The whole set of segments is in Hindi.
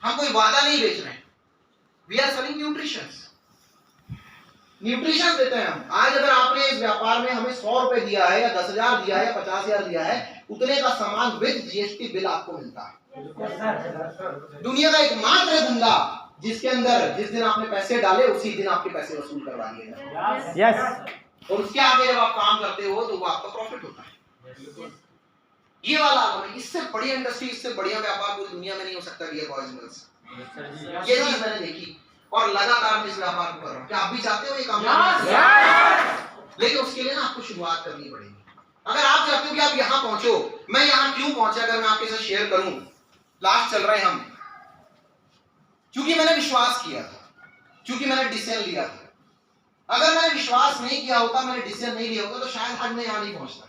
हम कोई वादा नहीं बेच रहे हैं, we are selling nutrition. Nutrition देते हैं हम। आज अगर आपने इस व्यापार में हमें 100 रुपए दिया है या 10,000 दिया है या 50,000 दिया है, उतने का सामान विद जीएसटी बिल आपको मिलता है। दुनिया का एकमात्र धंधा जिसके अंदर जिस दिन आपने पैसे डाले उसी दिन आपके पैसे वसूल करवा दिए जाए। यस। और उसके आगे जब आप काम करते हो तो वो आपका प्रॉफिट होता है। ये वाला आलम है। इससे बढ़िया इंडस्ट्री, इससे बढ़िया व्यापार पूरी दुनिया में नहीं हो सकता। डियर बॉयज एंड गर्ल्स, ये चीज मैंने देखी और लगातार मैं इस व्यापार को कर रहा हूँ। क्या आप भी चाहते हो ये कामयाब? लेकिन उसके लिए ना आपको शुरुआत करनी पड़ेगी। अगर आप चाहते हो कि आप यहाँ पहुंचो, मैं यहाँ क्यों पहुंचा अगर मैं आपके साथ शेयर करूं। लास्ट चल रहे हम, क्योंकि मैंने विश्वास किया था, क्योंकि मैंने डिसीजन लिया था। अगर मैंने विश्वास नहीं किया होता, मैंने डिसीजन नहीं लिया होता, तो शायद आज मैं यहाँ नहीं पहुंचता।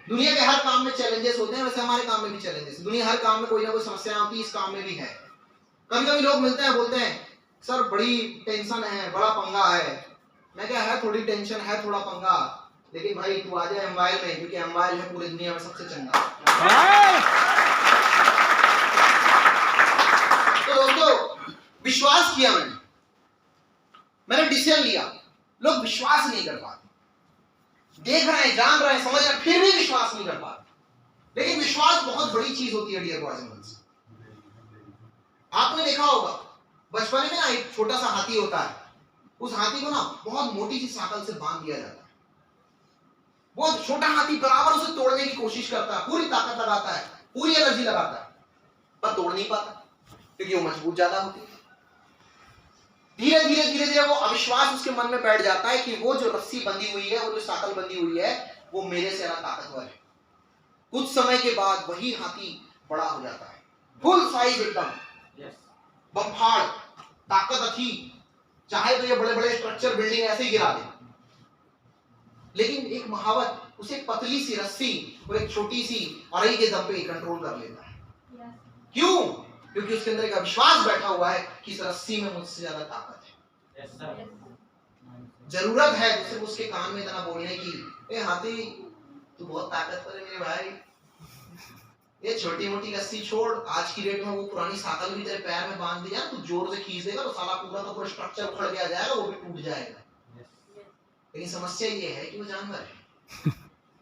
दुनिया के हर काम में चैलेंजेस होते हैं, वैसे हमारे काम में भी चैलेंजेस। दुनिया हर काम में कोई ना कोई समस्या होती है, इस काम में भी है। कभी कभी लोग मिलते हैं, बोलते हैं सर बड़ी टेंशन है, बड़ा पंगा है। मैं क्या है, थोड़ी टेंशन है, थोड़ा पंगा, लेकिन भाई तू आ जाए एमवाइल में, क्योंकि एमवाइल है पूरी दुनिया में सबसे चंगा। तो दोस्तों विश्वास किया मैंने डिसीजन लिया। लोग विश्वास नहीं कर पाते, देख रहे हैं, जान रहे हैं, समझ रहे हैं, फिर भी विश्वास नहीं कर पाते। लेकिन विश्वास बहुत बड़ी चीज होती है डियर बॉयज एंड गर्ल्स। आपने देखा होगा बचपन में ना एक छोटा सा हाथी होता है, उस हाथी को ना बहुत मोटी सी साकल से बांध दिया जाता है। बहुत छोटा हाथी बराबर उसे तोड़ने की कोशिश करता है, पूरी ताकत लगाता है, पूरी एनर्जी लगाता है, पर तोड़ नहीं पाता क्योंकि वो मजबूत ज्यादा होती है। धीरे धीरे धीरे धीरे वो अविश्वास उसके मन में बैठ जाता है कि वो जो रस्सी बंधी हुई है, वो जो साकल बंधी हुई है, वो मेरे से ज्यादा ताकतवर है। कुछ समय के बाद वही हाथी बड़ा हो जाता है, फुल साइज एकदम, बमफाड़, ताकत अच्छी, चाहे तो ये बड़े बड़े स्ट्रक्चर बिल्डिंग ऐसे ही गिरा दे। लेकिन एक महावत उसे एक पतली सी रस्सी और एक छोटी सी अरई के दम पे कंट्रोल कर लेता है। क्यों? क्योंकि उसके अंदर एक विश्वास बैठा हुआ है कि इस रस्सी में मुझसे ज्यादा ताकत है। जरूरत है तो सिर्फ उसके कान में इतना बोलने की, ए हाथी तू बहुत ताकतवर है मेरे भाई, ये छोटी मोटी रस्सी छोड़, आज की डेट में वो पुरानी साकल भी तेरे पैर में बांध दिया, तू जोर से खींच देगा तो साला पूरा का पूरा स्ट्रक्चर उखड़ के आ जाएगा, वो भी टूट जाएगा। लेकिन समस्या ये है कि वो जानवर है,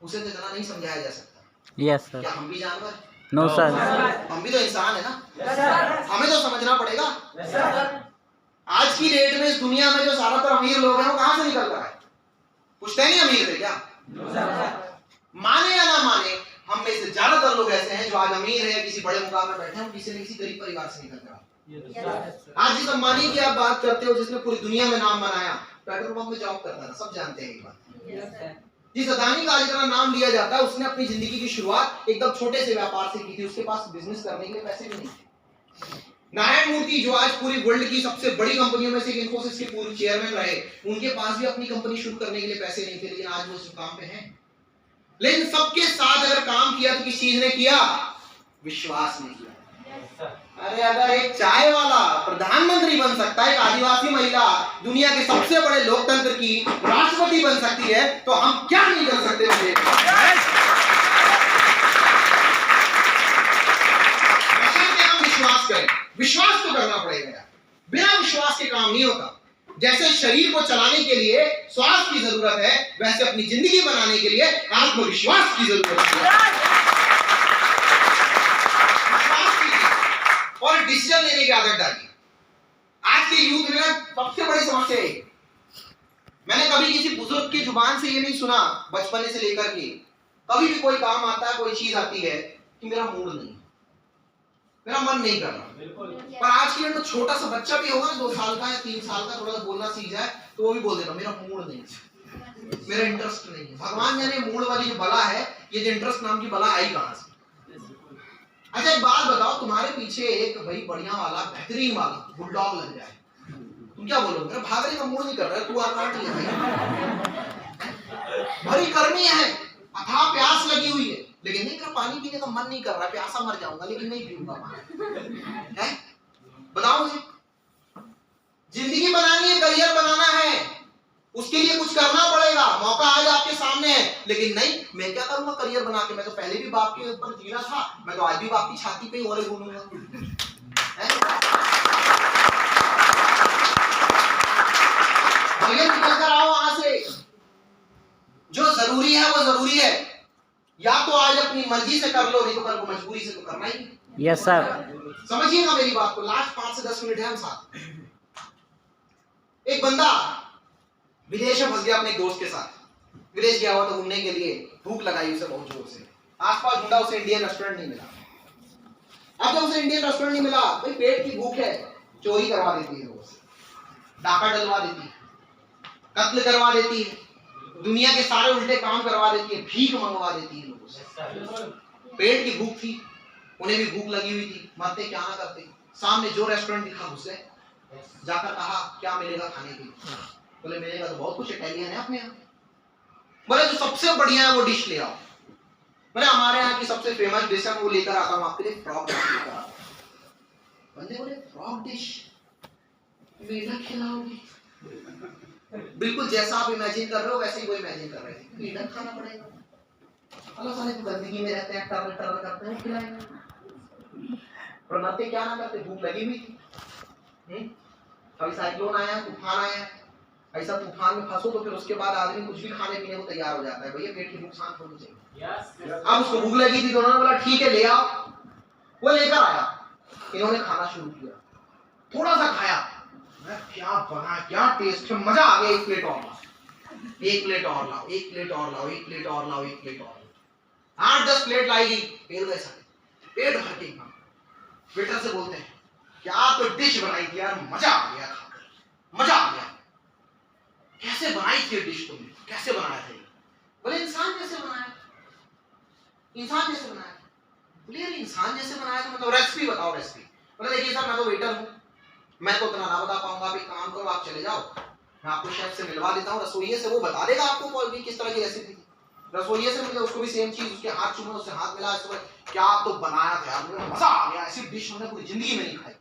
उसे तो इतना नहीं समझाया जा सकता। Yes sir. क्या हम भी जानवर? No sir. हम भी तो इंसान है ना, हमें तो समझना पड़ेगा। आज की डेट में इस दुनिया में जो ज्यादातर अमीर लोग हैं वो कहां से निकल रहा है? पूछते नहीं अमीर थे क्या? माने या ना माने, हम में से ज्यादातर लोग ऐसे हैं जो आज अमीर है, किसी बड़े मुकाम में बैठे हैं, किसी न किसी गरीब परिवार से निकल रहा। आज जिस अंबानी की आप बात करते हो, जिसने पूरी दुनिया में नाम बनाया, पेट्रोल पंप में जॉब करता था, सब जानते हैं ये बात। जिस अदानी का आज इतना नाम लिया जाता है, उसने अपनी जिंदगी की शुरुआत एकदम छोटे से व्यापार से की थी, उसके पास बिजनेस करने के लिए पैसे भी नहीं थे। नारायण मूर्ति जो आज पूरी वर्ल्ड की सबसे बड़ी कंपनियों में से इन्फोसिस के पूर्व चेयरमैन रहे, उनके पास भी अपनी कंपनी शुरू करने के लिए पैसे नहीं थे, लेकिन आज वो इस काम पे हैं। लेकिन सबके साथ अगर काम किया तो किस चीज ने किया? विश्वास ने किया। अरे अगर एक चाय वाला प्रधानमंत्री बन सकता है, एक आदिवासी महिला दुनिया के सबसे बड़े लोकतंत्र की राष्ट्रपति बन सकती है, तो हम क्या नहीं कर सकते? हम विश्वास करें, विश्वास तो करना पड़ेगा, बिना विश्वास के काम नहीं होता। जैसे शरीर को चलाने के लिए श्वास की जरूरत है, वैसे अपनी जिंदगी बनाने के लिए आत्मविश्वास की जरूरत है। और डिसीजन लेने की आदत डाली। आज के यूथ में सबसे बड़ी समस्या है, मैंने कभी किसी बुजुर्ग की जुबान से ये नहीं सुना बचपन से लेकर के, कभी भी कोई काम आता है, कोई चीज आती है कि मेरा मूड नहीं, मेरा मन नहीं कर रहा। पर आज की तो छोटा सा बच्चा भी होगा, 2 साल का या 3 साल का, थोड़ा सा बोलना सीख जाए तो वो भी बोल देगा मेरा मूड नहीं, मेरा इंटरेस्ट नहीं है। भगवान जाने मूड वाली जो बला है, ये जो इंटरेस्ट नाम की बला आई कहां से? अच्छा एक बात बताओ, तुम्हारे पीछे एक भाई बढ़िया वाला बेहतरीन वाला बुलडॉग लग जाए, तुम क्या बोलोगे? मेरा भागने का मूड नहीं कर रहा है, तू काट ले भाई। भरी गर्मी है, अथाह प्यास लगी हुई है, लेकिन नहीं कर, पानी पीने का मन नहीं कर रहा, प्यासा मर जाऊंगा लेकिन नहीं पीऊंगा पानी। है? बताओ मुझे, जिंदगी बनानी है, करियर बनाना है, उसके लिए कुछ करना पड़ेगा। मौका आज आपके सामने है, लेकिन नहीं मैं क्या करूंगा करियर बना के, मैं तो पहले भी बाप के ऊपर जीना था, मैं तो आज भी बाप की छाती पे ही ओले घूमूंगा। वो जरूरी है, या तो आज अपनी मर्जी से कर लो, नहीं तो कल को मजबूरी से तो करना ही नहीं। Yes sir. समझिएगा मेरी बात को, लास्ट 5 से 10 मिनट है हम साथ। एक बंदा विदेश में फंस गया अपने दोस्त के साथ, विदेश गया हुआ था घूमने के लिए, भूख लगाई उसे बहुत जोर से, आसपास ढूंढा, उसे इंडियन रेस्टोरेंट नहीं मिला। अब जब उसे इंडियन रेस्टोरेंट नहीं मिला, भाई पेट की भूख है, चोरी करवा देती है लोगों से, डाका डलवा देती है, कत्ल करवा देती है, दुनिया के सारे उल्टे काम करवा देती है, भीख मंगवा देती है लोगों से। पेट की भूख थी, उन्हें भी भूख लगी हुई थी, मरते क्या ना करते, सामने जो रेस्टोरेंट दिखा घुसे, जाकर कहा क्या मिलेगा खाने के लिए, बोले मिलेगा तो बहुत कुछ, इटालियन है अपने यहाँ। बोले जो सबसे बढ़िया है वो डिश ले आओ। बोले हमारे यहाँ की सबसे फेमस डिश है, वो लेकर आता हूँ आपके लिए, फ्रॉग डिश लेकर आता हूँ। बंदे बोले फ्रॉग डिश मेढक खिलाओगे? बिल्कुल जैसा आप इमेजिन कर रहे हो वैसे ही वो इमेजिन कर रहे थे, मेढक खाना पड़ेगा, अल्लाह साले तो गंदगी में रहते हैं, टर टर करते हैं, खिलाएंगे। पर मरते क्या ना करते, भूख लगी हुई थी। कभी साइक्लोन आया, तूफान आया, ऐसा तूफान में फंसो तो फिर उसके बाद आदमी कुछ भी खाने पीने को तैयार हो जाता है, भैया पेट की भूख शांत होनी चाहिए। अब उसको भूख लगी थी तो उन्होंने बोला ठीक है ले आओ, वो लेकर आया, इन्होंने खाना शुरू किया, थोड़ा सा खाया, क्या बना, क्या टेस्ट है, मजा आ गया, एक प्लेट और लाओ, एक प्लेट और लाओ, एक प्लेट और लाओ, एक प्लेट और लाओ, एक प्लेट और लाओ, 8-10 प्लेट लाई गई, पेट ऐसा पेट भर के। वेटर से बोलते हैं क्या तो डिश बनाई थी यार, मजा आ गया खाकर, मजा आ गया। कैसे बनाई थी डिश तुमने, कैसे बनाया था? बोले इंसान जैसे बनाया, इंसान जैसे बनाया। बोले यार इंसान जैसे बनाया था मतलब रेसिपी बताओ, रेसिपी। बोले देखिए सर मैं तो वेटर हूँ, मैं तो उतना ना बता पाऊंगा, आप एक काम करो आप चले जाओ, मैं आपको शेफ से मिलवा देता हूँ, रसोइये से, वो बता देगा आपको कौन किस तरह की रेसिपी थी। रसोइये से मिले, उसको भी सेम चीज, उसके हाथ चूमा, उससे हाथ मिला, क्या तो बनाया था यार, मजा आ गया, ऐसी डिश हमने पूरी जिंदगी में नहीं खाई।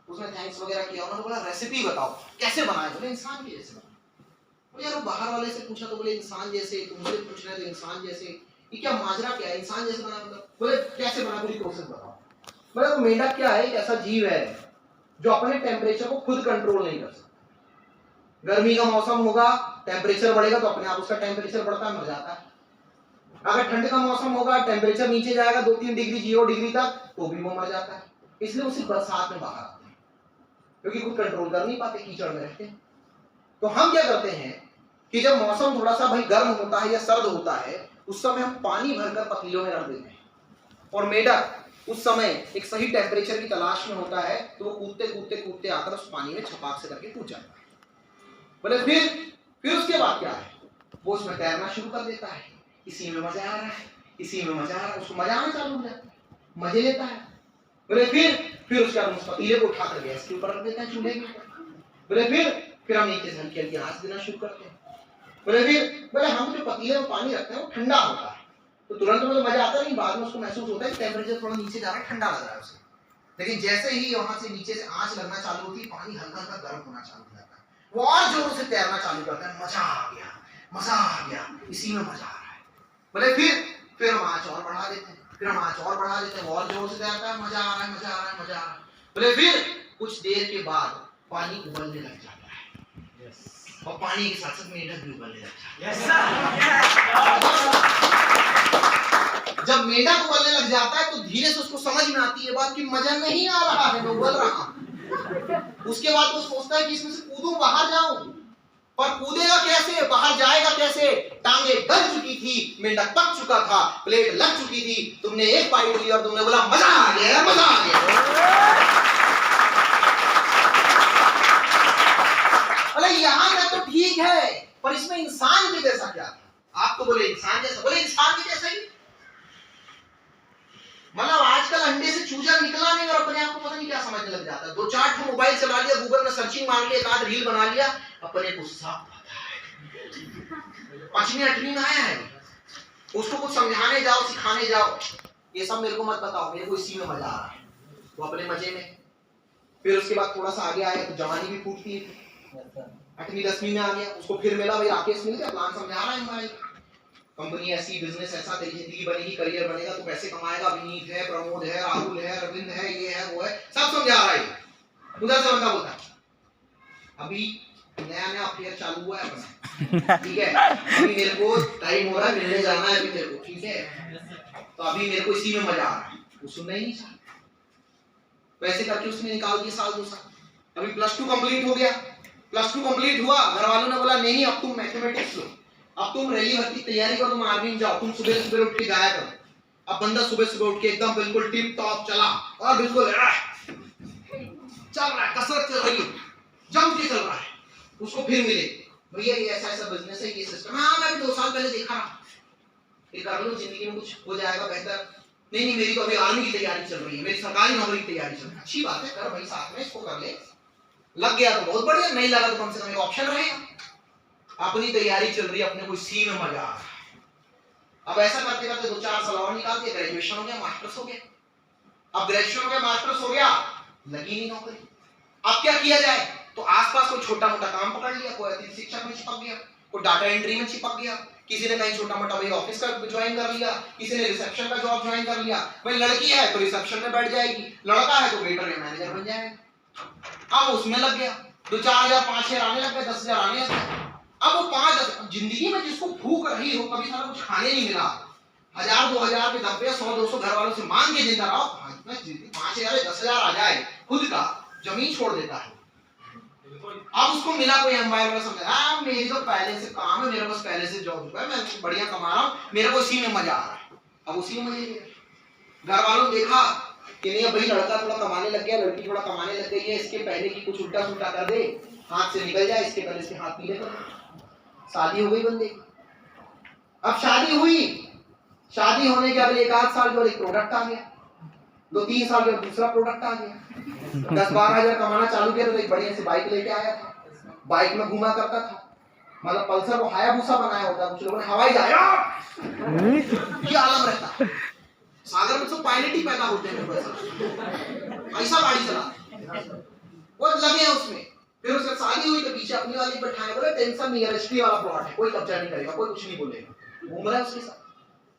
उसने थैंक्स वगैरह किया, उन्होंने बोला रेसिपी बताओ कैसे बनाया? बोले इंसान के जैसे। बोले यार वो बाहर वाले से पूछा तो बोले इंसान जैसे, तुमसे पूछ रहे थे इंसान जैसे, ये क्या माजरा क्या है, इंसान जैसे बना मतलब? बोले कैसे बना, पूरी प्रोसेस बताओ। बोले वो मेंढक क्या है, एक ऐसा जीव है जो अपने टेम्परेचर को खुद कंट्रोल नहीं कर सकता। गर्मी का मौसम होगा, टेम्परेचर बढ़ेगा तो अपने आप उसका टेम्परेचर बढ़ता है, मर जाता है। अगर ठंड का मौसम होगा, टेम्परेचर नीचे जाएगा 2-3 डिग्री, 0 डिग्री तक, तो भी वो मर जाता है। इसलिए वो सिर्फ बरसात में बाहर आते हैं, क्योंकि खुद कंट्रोल कर नहीं पाते, कीचड़ में रहते हैं। तो हम क्या करते हैं कि जब मौसम थोड़ा सा भाई गर्म होता है या सर्द होता है, उस समय हम पानी भरकर पतीलों में रख देते हैं, और मेढक उस समय एक सही टेम्परेचर की तलाश में होता है, तो वो कूदते कूदते कूदते आकर उस पानी में छपाक से करके कूद जाता है। बोले फिर उसके बाद क्या है, वो उसमें तैरना शुरू कर देता है, इसी में मजा आ रहा है, इसी में मजा आ रहा है, उसको मजा आना चालू हो जाता है, मजे लेता है। बोले फिर उसके बाद उस पतीले को उठाकर गैस के ऊपर रख देता है, चूल्हे के ऊपर। बोले फिर हम नीचे से हल्की हल्की आंच देना शुरू करते हैं। बोले हम जो पतीले में पानी रखते हैं वो ठंडा होता है, तो तुरंत मुझे मजा आता नहीं, बाद में उसको महसूस होता है कि टेम्परेचर थोड़ा नीचे जा रहा है, ठंडा लग रहा है उसे। लेकिन जैसे ही वहां से नीचे से आंच लगना चालू होती है, पानी हल्का हल्का गर्म होना चालू हो जाता है, वो और जोरों से तैरना चालू करता है, मजा आ गया, मजा आ गया, इसी में मजा आ रहा है। बोले फिर हम आंच और बढ़ा देते हैं, फिर हम आंच और बढ़ा देते हैं, और जोर से तैरता है, मजा आ रहा है, मजा आ रहा है, मजा आ रहा है। बोले फिर कुछ देर के बाद पानी उबलने लग जाता है, और पानी के साथ साथ मेढक भी उबलने लग जाता है। जब मेढक उबलने लग जाता है तो धीरे से उसको समझ में आती है बात कि मजा नहीं आ रहा है, मैं उबल रहा हूं। उसके बाद वो सोचता है कि इसमें से कूदूं, बाहर जाऊं, पर कूदेगा कैसे, बाहर जाएगा कैसे? टांगे गल चुकी थी, मेंढक पक चुका था, प्लेट लग चुकी थी, तुमने एक बाइट ली और तुमने बोला मजा आ गया, मजा आ गया। अरे यहाँ का तो ठीक है, पर इसमें इंसान के जैसा क्या था? आप तो बोले इंसान जैसा, बोले इंसान के जैसा ही। मतलब आजकल अंडे से चूजा निकला नहीं और अपने आप को पता नहीं क्या समझने लग जाता है। 2-4 मोबाइल चला लिया, गूगल में सर्चिंग मार लिया, एक आध रील बना लिया, अपने को सब पता है। 5वीं 8वीं में आया है, उसको कुछ समझाने जाओ, सिखाने जाओ, ये सब मेरे को मत बताओ, मेरे को इसी में मजा आ रहा है, वो अपने मजे में। फिर उसके बाद थोड़ा सा आगे आया तो जवानी भी फूटती है, 8वीं 10वीं में आ गया, उसको फिर मिला भाई राकेश मिल गया, प्लान समझा रहा है हमारी, कंपनी ऐसी, बिजनेस ऐसा, तेरी जिंदगी बनेगी, करियर बनेगा, तू पैसे कमाएगा, विनीत है, प्रमोद है, राहुल है, रविंद्र है, ये है, वो है, सब समझा रहा है। उधर से बंदा बोलता है अभी नया अफेयर चालू हुआ है अपना, ठीक है, अभी मेरे को टाइम हो रहा है, मिलने जाना है अभी मेरे को, ठीक है, तो अभी मेरे को इसी में मजा आ रहा है। वो सुनना ही नहीं चाहता, वैसे करके उसने निकाल दिया साल 2 साल। अभी प्लस 2 कंप्लीट हो गया, प्लस 2 कंप्लीट हुआ, घर वालों ने बोला नहीं अब तुम मैथमेटिक्स लो, अब तुम रैली भर्ती तैयारी करो, तुम आर्मी में जाओ, तुम सुबह सुबह उठ के जाया करो। अब बंदा सुबह सुबह उठ के एकदम बिल्कुल टिप टॉप चला और बिल्कुल चल रहा है, कसरत चल रही है, जम के चल रहा है। उसको फिर मिले भैया ये ऐसा ऐसा बिजनेस है, ये सिस्टम, हाँ मैं भी 2 साल पहले देखा रहा, ये कर लो जिंदगी में कुछ हो जाएगा बेहतर। नहीं मेरी तो अभी आर्मी की तैयारी चल रही है, मेरी सरकारी नौकरी की तैयारी चल रही है। अच्छी बात है, कर भाई साथ में इसको कर ले, लग गया तो बहुत बढ़िया, नहीं लगा तो कम से कम एक ऑप्शन रहेगा। अपनी तैयारी चल रही है, अपने कोई सी में मजा आ रहा है। अब ऐसा करते करते 2-4 साल और निकाल के ग्रेजुएशन हो गया, मास्टर्स हो गया। अब ग्रेजुएशन हो गया, मास्टर्स हो गया, लगी नहीं नौकरी। अब क्या किया जाए, तो आसपास कोई छोटा मोटा काम पकड़ लिया, कोई अतिथि शिक्षक में चिपक गया, कोई डाटा एंट्री में चिपक गया, किसी ने कहीं छोटा मोटा भाई ऑफिस का ज्वाइन कर लिया, किसी ने रिसेप्शन का जॉब ज्वाइन कर लिया। भाई लड़की है तो रिसेप्शन में बैठ जाएगी, लड़का है तो वेटर या मैनेजर बन जाएगा। अब उसमें लग गया, 2-4 हज़ार 5 हज़ार आने लग गए, 10 हज़ार आने लग गए। अब वो 5 जिंदगी में जिसको भूख रही हो, कभी सारा कुछ खाने नहीं मिला, 1000-2000 के दब्बे 100-200 घर वालों से मांग के जिंदा रहो, 5,000-10,000 आ जाए, खुद का जमीन छोड़ देता है। अब उसको मिला कोई एम्पायर में, समझा हाँ मेरी तो पहले से काम है, मेरे पास पहले से जॉब है, मैं बढ़िया कमा रहा हूँ, मेरे को इसी में मजा आ रहा है। अब उसी में मजे लिया। घर वालों ने देखा कि नहीं भाई लड़का थोड़ा कमाने लग गया, लड़की थोड़ा कमाने लग गई है, इसके पहले की कुछ उल्टा सुल्टा कर दे, हाथ से निकल जाए, इसके पहले इसके हाथ पीले कर दे। शादी हो गई बंदे की। अब शादी हुई, शादी होने के अगले 1-8 साल जो एक प्रोडक्ट आ गया, 2-3 साल के बाद दूसरा प्रोडक्ट आ गया, 10-12 हज़ार कमाना चालू किया तो एक बढ़िया से बाइक लेके आया था, बाइक में घुमा करता था, मतलब पल्सर को हायाबुसा बनाया होता, कुछ लोगों ने हवाई जहाज क्या आलम रहता। सागर में तो पायलट ही पैदा होते हैं, ऐसा गाड़ी चला वो लगे हैं उसमें। फिर उसके शादी हुई तो पीछे अपनी वाली बैठाए, बोले टेंशन नहीं है, रजिस्ट्री वाला प्लॉट है, कोई कब्जा नहीं करेगा, कोई कुछ नहीं बोलेगा, घूम रहा है उसके साथ।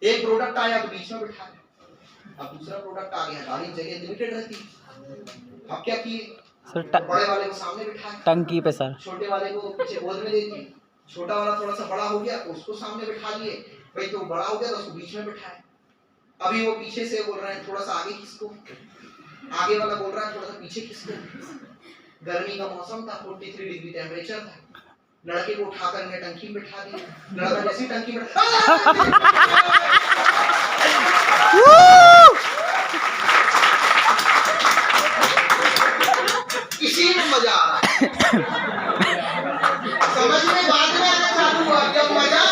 एक प्रोडक्ट आया तो बीच में बिठा, अब दूसरा प्रोडक्ट आ गया, गाड़ी जगह लिमिटेड रहती है। अब क्या किए, बड़े वाले को सामने बिठाया टंकी पे सर, छोटे वाले को पीछे गोद में दे दी, छोटा वाला थोड़ा सा बड़ा हो गया तो उसको सामने बिठा लिए, भाई तो बड़ा हो गया तो उसको बीच में बिठाए। अभी वो पीछे से बोल रहे हैं थोड़ा सा आगे खिसको, आगे वाला बोल रहा है थोड़ा सा पीछे खिसको। गर्मी का मौसम था, 43 डिग्री टेम्परेचर था, लड़के को उठाकर मैं टंकी में बिठा दिया, लड़का जैसे टंकी में इसी में मजा आ रहा है। समझ में बाद में आना चालू हुआ, जब मजा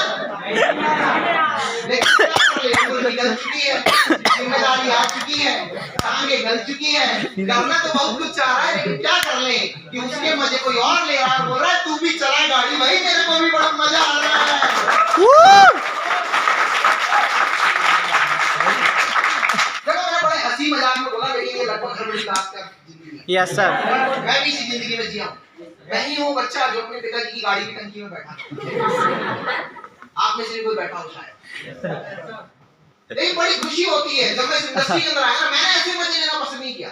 निकल चुकी है, जिम्मेदारी आ चुकी है, टांगे गल चुकी है, करना तो बहुत कुछ चाह रहा है, लेकिन क्या कर ले कि उसके मजे कोई और ले रहा है, बोल रहा है तू भी चला गाड़ी भाई, मेरे को भी बड़ा मजा आ रहा है। बड़े हंसी मजाक में बोला, लेकिन ये लगभग हर बड़ी क्लास का जिंदगी है। यस सर, मैं भी इसी जिंदगी में जिया हूँ। मैं ही वो बच्चा जो अपने पिताजी की गाड़ी की टंकी में बैठा, आप में से कोई बैठा हो शायद। लेकिन बड़ी खुशी होती है जब मैं इंडस्ट्री के अंदर आया ना, मैंने ऐसे मजे लेना पसंद नहीं किया।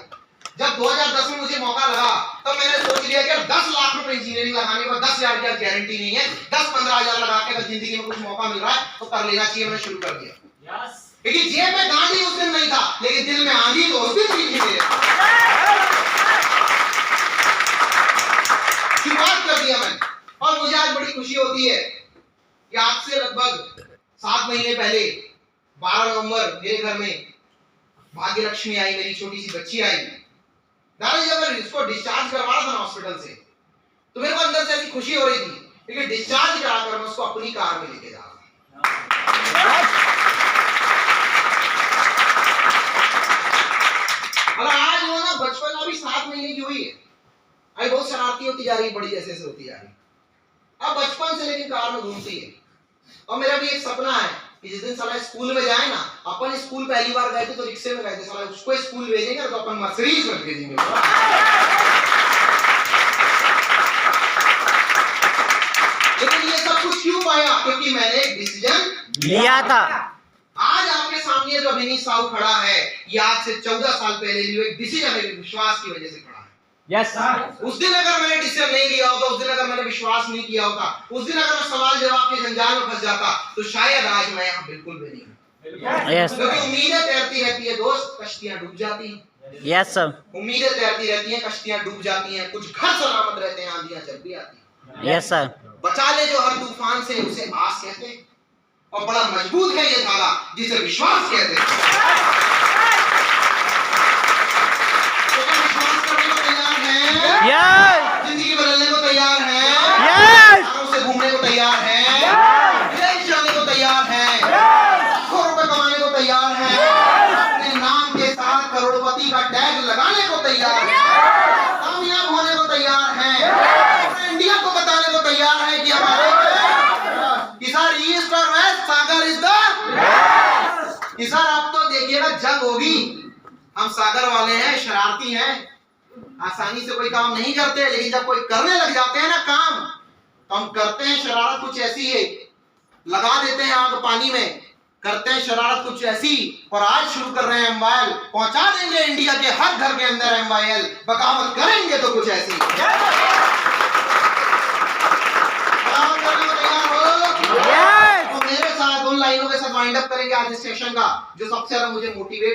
जब 2010 में मुझे मौका लगा तब मैंने सोच लिया कि 10 लाख रुपए इंजीनियरिंग लगाने पर 10,000 की गारंटी नहीं है, 10-15 हज़ार लगा के अगर जिंदगी में कुछ मौका मिल रहा है तो कर लेना चाहिए। मैंने शुरू कर दिया, लेकिन जेब में गांधी उस दिन नहीं था, लेकिन दिल में आंधी तो उस दिन थी। शुरुआत कर दिया मैंने, और मुझे आज बड़ी खुशी होती है कि आज से लगभग 7 महीने पहले 12 नवंबर मेरे घर में भाग्य लक्ष्मी आई, मेरी छोटी सी बच्ची आई। दादाजी जब मैं इसको डिस्चार्ज करवा रहा था हॉस्पिटल से, तो मेरे को अंदर से ऐसी खुशी हो रही थी, लेकिन डिस्चार्ज कराकर मैं उसको अपनी कार में लेके जा रहा था। और आज वो ना बचपन अभी 7 महीने की हुई है, अभी बहुत शरारती होती जा रही है, बड़ी जैसे होती जा रही है। अब बचपन से लेकिन कार में घूमती है। और मेरा भी एक सपना है कि जिस दिन साला स्कूल में जाए ना, अपन स्कूल पहली बार गए थे तो रिक्शे में गए थे, साला उसको स्कूल भेजेंगे तो अपन मर्सिडीज में भेजेंगे। लेकिन ये सब कुछ क्यों पाया, क्योंकि मैंने एक डिसीजन लिया था। आज आपके सामने जो अभिनीत साहू खड़ा है, ये आज से 14 साल पहले लिए एक डिसीजन, एक विश्वास की वजह से खड़ा है। यस उस दिन अगर मैंने डिसीजन नहीं लिया होता, उस दिन अगर मैंने विश्वास नहीं किया होता, उस दिन अगर मैं सवाल जवाब के जंजाल में फंस जाता, तो शायद आज मैं यहाँ बिल्कुल भी नहीं हूँ। यस क्योंकि उम्मीदें तैरती रहती है दोस्त, कश्तियां डूब जाती हैं। यस सर उम्मीदें तैरती रहती हैं, कश्तियां डूब जाती हैं, कुछ घर सलामत रहते हैं, आंधियां जब भी आती हैं। यस सर बचा ले जो हर तूफान से, उसे आस कहते हैं। और बड़ा मजबूत है ये धागा जिसे विश्वास कहते हैं। तो क्या विश्वास करने को तैयार हैं? यस जिंदगी बदलने को तैयार हैं? यस आराम से घूमने को तैयार हैं? विदेश जाने को तैयार हैं? लाखों रुपए कमाने को तैयार हैं? अपने नाम के साथ करोड़पति का टैग लगाने को तैयार हैं? कामयाब होने को तैयार हैं? अपने इंडिया को बताने को तैयार है कि हमारे किसान ईस्ट और वेस्ट, सागर इज द किसान। आप तो देखिएगा जंग होगी, हम सागर वाले हैं, शरारती हैं, आसानी से कोई काम नहीं करते, लेकिन जब कोई करने लग जाते हैं ना काम, तो हम करते हैं शरारत कुछ ऐसी है, लगा देते हैं आग पानी में, करते हैं शरारत कुछ ऐसी। और आज शुरू कर रहे हैं एमवाईएल, पहुंचा देंगे इंडिया के हर घर के अंदर एमवाईएल, बगावत करेंगे तो कुछ ऐसी। बगावत करने को तैयार हो? तो मेरे साथ उन लाइनों के साथ वाइंड अप करेंगे आज इस सेशन का, जो सबसे ज्यादा मुझे मोटिवेट